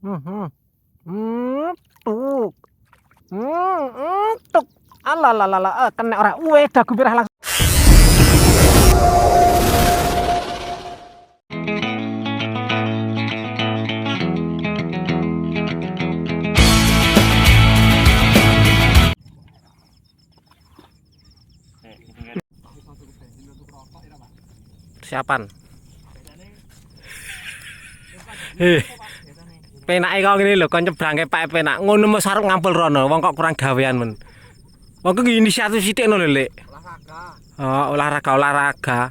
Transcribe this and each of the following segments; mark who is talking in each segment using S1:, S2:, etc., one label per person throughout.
S1: Tuk. Tuk. Alah, kena ora. Dagu merah langsung. Persiapan. Penake kok ngene lho, kon nyebrangke Pak penak. Ngono mesti arep ngampul rono, wong kok kurang gawean men. Wong ku inisiatif sithikno lho, Lek. Olahraga. Olahraga.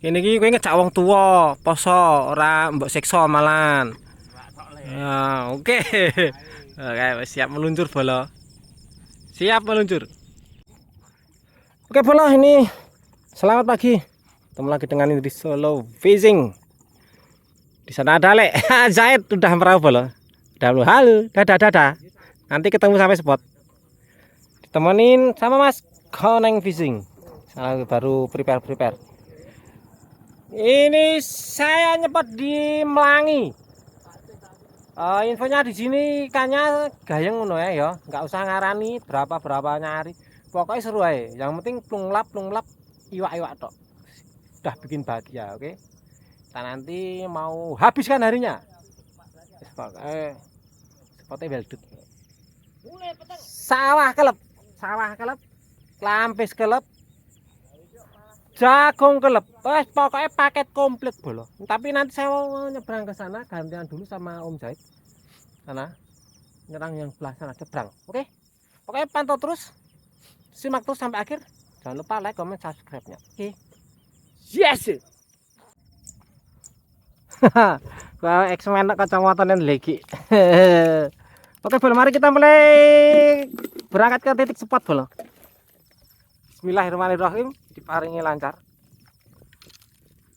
S1: Kene iki kowe ngejak wong tuwa, poso, ora mbok siksa malan. Ya, oke. Oke, siap meluncur bola. Siap meluncur. Oke, bola ini. Selamat pagi. Ketemu lagi dengan Indri Solo Fishing. Di sana ada Lek. Zaid udah merahu bola. Halo, dadah. Nanti ketemu sampai spot. Ditemenin sama Mas Koneng Fishing. Saya baru prepare. Ini saya nyepot di Melangi. Infonya di sini ikannya gayeng ngono ya, nggak usah ngarani berapa nyari. Pokoknya seru aja. Yang penting plunglap iwak tok. Udah bikin bahagia, oke? Kita nanti mau habiskan harinya. Spotnya beldut. Sawah kelep, lampis kelep, jagung kelep. Pokoknya paket komplit bolo. Tapi nanti saya mau nyebrang ke sana, gantian dulu sama Om Zaid. Sana nyerang yang sebelah sana nyebrang. Oke? Pokoknya pantau terus. Simak terus sampai akhir. Jangan lupa like, comment, subscribe-nya. Oke. Yes. Wah, X-Men kacamatanya lagi. Oke, bol, mari kita mulai berangkat ke titik spot, bol. Bismillahirrahmanirrahim, diparingi lancar.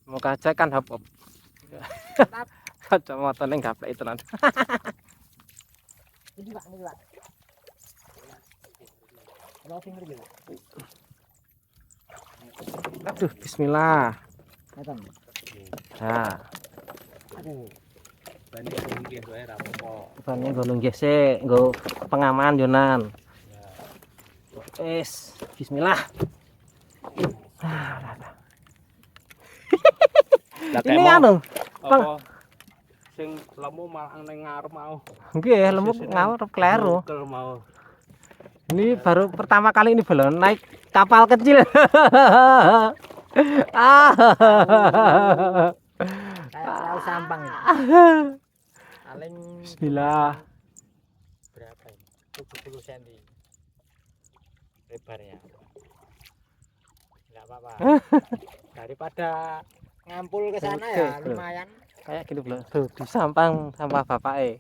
S1: Semoga aja kan hop. Kacamatanya gaplek itu nanti. Ini Pak. Aduh, bismillah. Nah. Bani golong gesek, nggo pengaman Yonan. Wes, bismillah. Ini anu,
S2: apa sing lemu malah ning ngarep mau.
S1: Nggih, lemu ngarep kleru. Ini baru pertama kali ini belum naik kapal kecil.
S3: Perahu sampang ini. Paling
S1: Bismillah.
S3: berapa ini? 70 cm lebarnya. Enggak apa-apa. Daripada ngampul ke sana ya lumayan.
S1: Kayak gini belum. Tuh, di sampang sama bapak.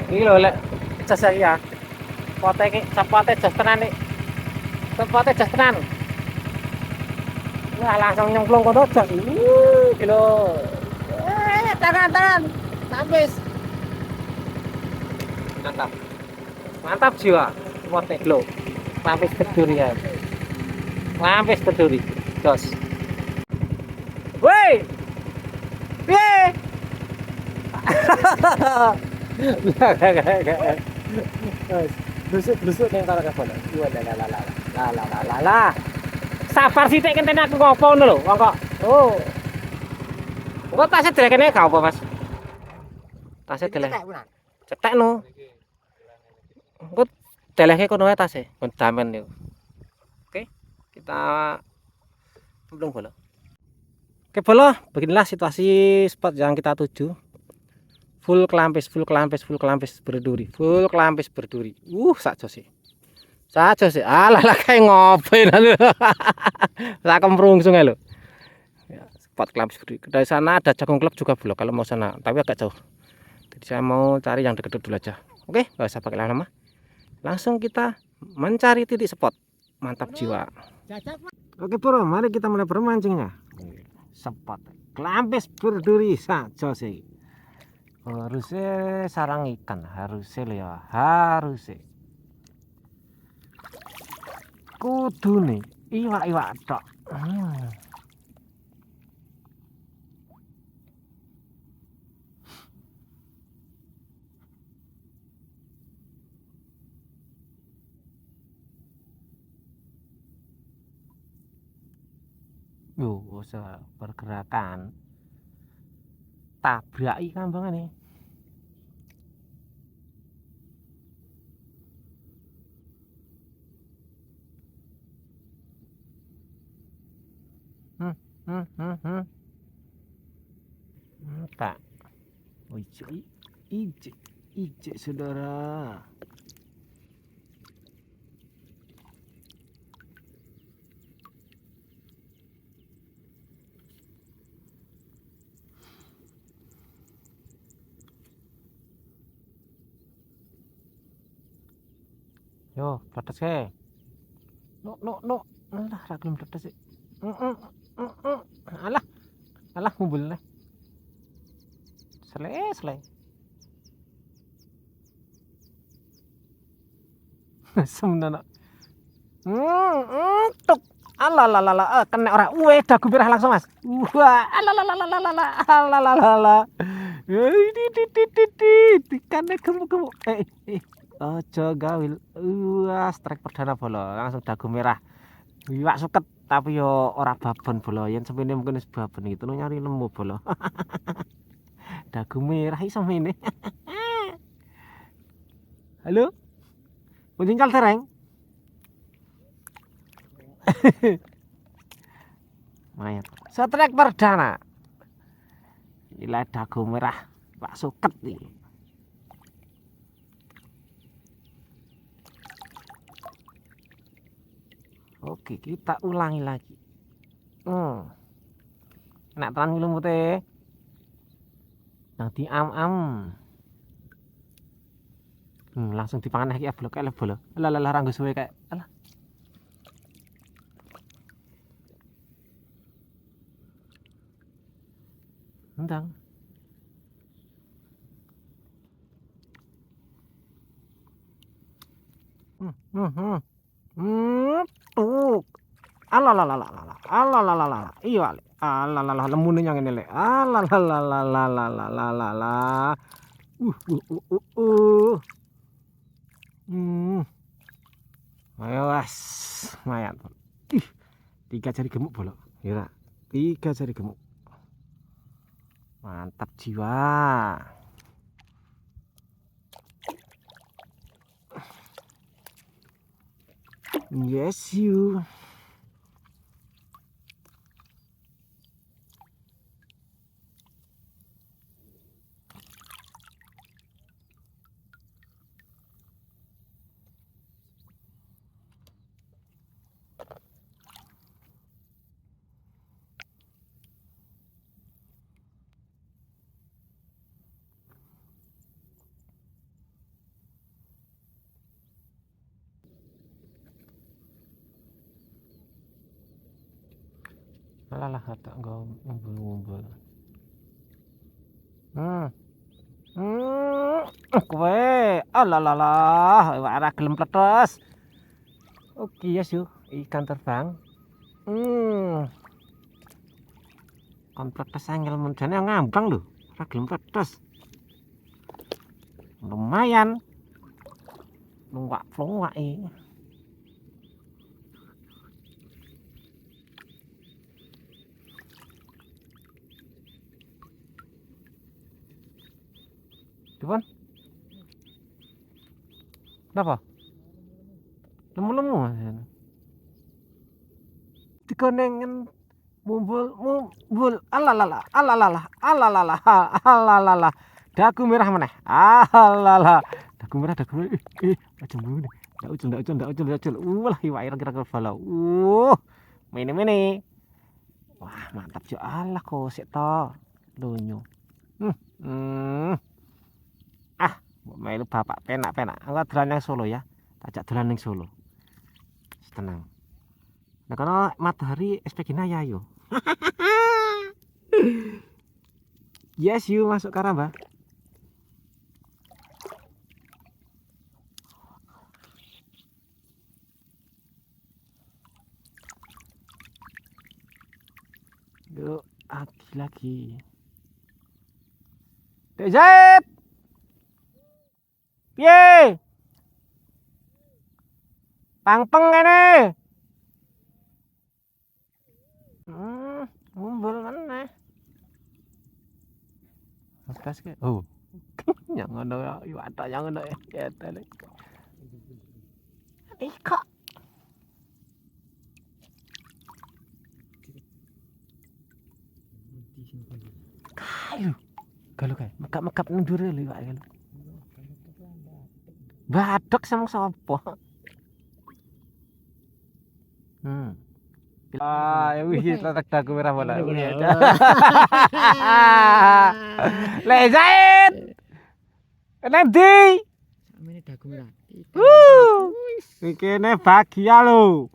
S1: Ini lho Lek, jas ya. Pote iki sapote jas tenan iki. Sapote jas tenan. Wah, langsung nyemplung kono jas. Iki lho. Tangan. Habis. Mantap jiwa. Pote lho. Lapis keduri ya. Lapis keduri. Jos. Woi. Piye? Blusuk ning karo kabel. Lah. Sabar sithik kentene aku ngopo ngono lho, wong kok. Oh. Kok tasnya dilekene gak apa, Mas? Tasnya dilek. Cetek no. Kok delehke kono wae tas e, kon damen niku. Oke, kita belum bola. Oke, bola, beginilah situasi spot yang kita tuju. Full kelampis, full kelampis, full kelampis berduri, full kelampis berduri. Saja sih. Saja sih. Alah lah kayak ngopain lho. Sak kemrungsung lho. Ya, spot kelampis berduri. Dari sana ada jagung klep juga belum kalau mau sana, tapi agak jauh. Jadi saya mau cari yang dekat dulu aja. Oke, nggak usah pakai lama. Langsung kita mencari titik spot. Mantap jiwa. Oke bro, mari kita mulai bermancingnya. Spot kelampis berduri saja sih. Harusnya sarang ikan, harusnya ya, harusnya. Kudu nih, iwak-iwak tok. Usah pergerakan. Tabrak ikan banget nih. Tak. Ije saudara. Yo, protes ke. No. Alah, ra gelem protes sih. Alah ngumpul nih. Selesai. Sebenarnya. Tuk. Alah, kena orang. Dagu merah langsung mas. Wah, alah. Ikannya gemuk. Ojo gawil. Strike perdana bola. Langsung dagu merah. Iwak suket tapi yo ora babon bola. Yen semene mungkin wis babon gitu lo nyari nemu bola. Dagu merah iso mene. Halo? Muncal tereng. Mayat. Strike perdana. Nilai dagu merah. Pak suket nih. Oke, kita ulangi lagi. Nak telan ngilu mute. Nanti am. Langsung dipangan lagi ya blok kayak bola. Alah ranggo suwe kayak. Alah. Endang. Tuh. Alah. Iya, alah lemune yang ini le. Alah. Ayo was, mayat. 3 jari gemuk bola. Ya, 3 jari gemuk. Mantap jiwa. Yes you. Alah tak ngumpul. Kowe. Alah, ora gelem pletes. Oke, yes yuk, ikan terbang. Kon pletes angel menjane ngambang lho. Ora gelem pletes. Lumayan. Nunggak Cuman. Kenapa? Lemu-lemu. Dikonengen mumbul alalala alalala dagu merah meneh alalala dagu merah aja mbune ndak ucul ulah iwake kira-kira bala mene wah mantap jo alah kok sik to donyo melu bapak penak engko dolan nang Solo ya tajak dolan ning Solo tenang nah kono matahari SPG Naya yo yes you masuk Karamba yuk lagi Dek Zaid piye pangpeng kene mumbul meneh Mas ke oh yang ngono yo ada yang ngono ya tele kok kayu kalau kayak mekap nang dure lho Pak kalau badok sama sapa ya wis tetek dagu merah bola. Le Zaid. Endi?
S3: Samene dagu merah.
S1: Iki ne bahagia lho.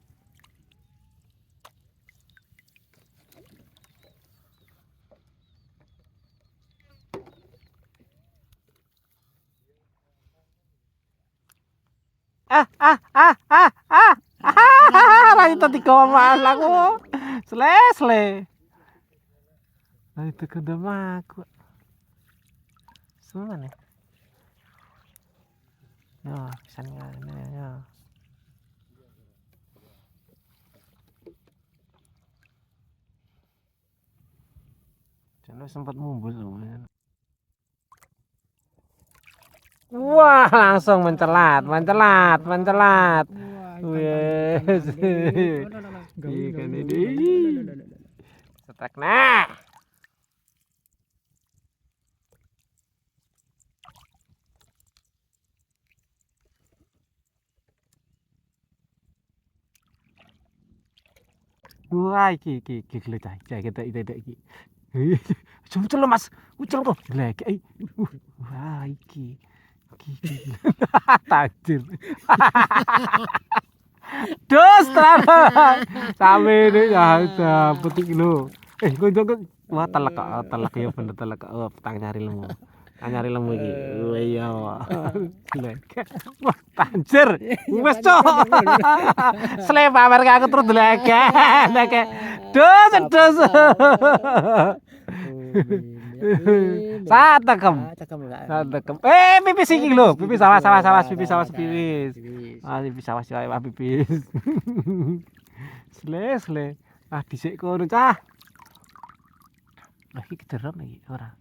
S1: Rayu tadi kau malah aku sle rayu itu kedua aku semua nih ya misalnya ini ya jangan sempat mumbul wah langsung mencelat wes ikan ini setek nah wah iki geledah kita iki ucul mas ucul kok lek wah iki takdir dos terang sampe ini ya petik lu gue wah telek ya bener telek tang nyari lemu iki iya wah tanjir wes cok slep pamer aku terus lek dos satekem pipis iki lho pipis awas pipis pipis awas ya pipis sle dhisik kono cah iki kederem iki ora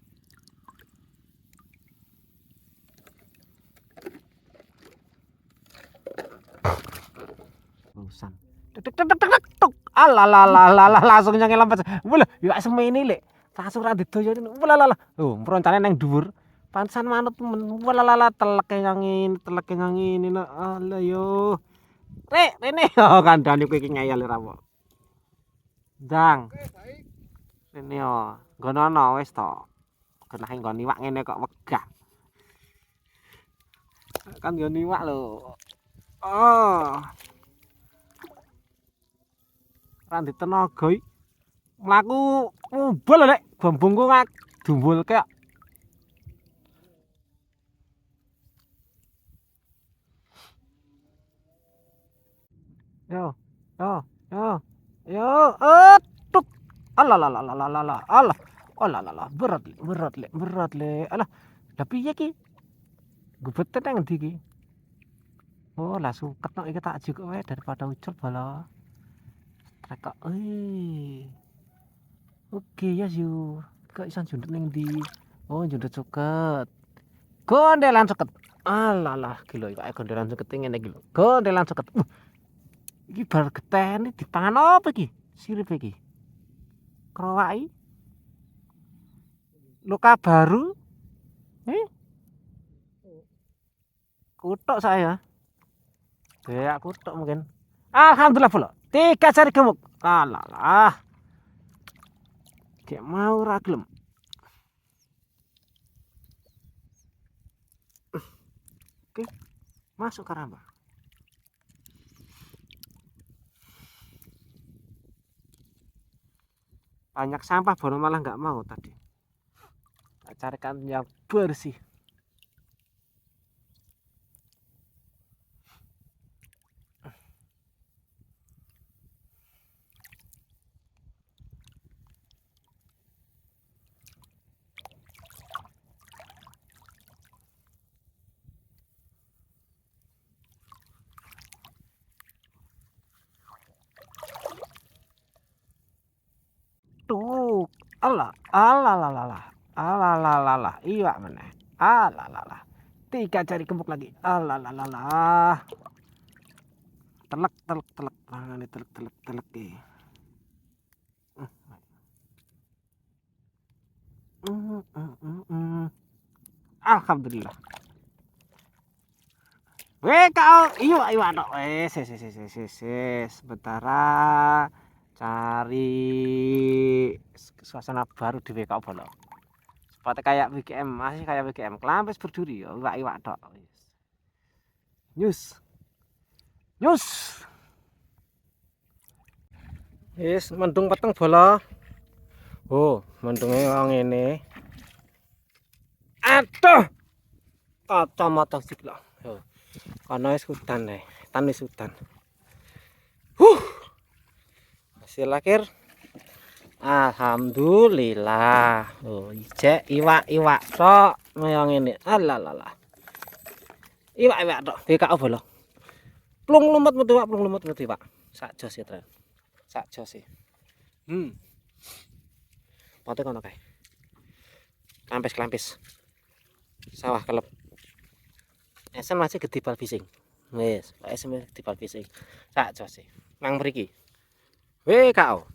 S1: urusan tuk alalala langsung nyang lempet wah ya semene lek langsung ra didoyo walalala oh meroncane nang dhuwur pantesan manut walalala teleke nyangin ala yo rene oh kandhane kowe iki ngeyel ra apa ndang rene yo nggono wis to genahe nggon iwak ngene kok wegah kan nggon iwak lho oh ra ditenaga iki mlaku mumbul lek bombongku ngak dumbulke yo tuk alah berat le alah lha piye ki gubete nang ndi ki oh lah suket nek iki tak juk wae daripada ucul bala kok oke ya yu kok iso jundut ning ndi oh jundut suket gondelan suket alah gila iki gondelan suket ngene iki lho gondelan suket Iki bar getene dipangan apa iki? Sirip iki. Krowaki. Luka baru. Kutok saya. Ya kutok mungkin. Alhamdulillah pula. 3 jari gemuk. Alah. Kayak mau ra gelem. Oke. Masuk karamba. Banyak sampah Bono malah nggak mau tadi. Kita carikan yang bersih. Tuh, alah, iwak meneh. Alah, 3 jari gemuk lagi. Alah. Telek. Mangane telek iki. Alhamdulillah. Kau iwak tok. Sebentar. Cari suasana baru di WKO Bolo. Seperti kayak WKM, masih kayak WKM. Kelampis berduri ya, iwak tok. News. Yes, mendung peteng Bolo. Oh, mendunge wong ngene. Aduh. Kacamata sikla. Yo. Kono wis udan ae. Tan wis udan. Hasil akhir alhamdulillah. Oh, ijek iwak tok kaya ngene. Alah. Iwak tok BKO Bolo. Plung lumut metu iwak. Sak jos ya, Tren. Sak jos e. Pote kono kae. Klampis. Sawah kelep. Esen masih gede bal fishing. Wis, esen gede bal fishing. Sak jos e. Nang mriki. WKO.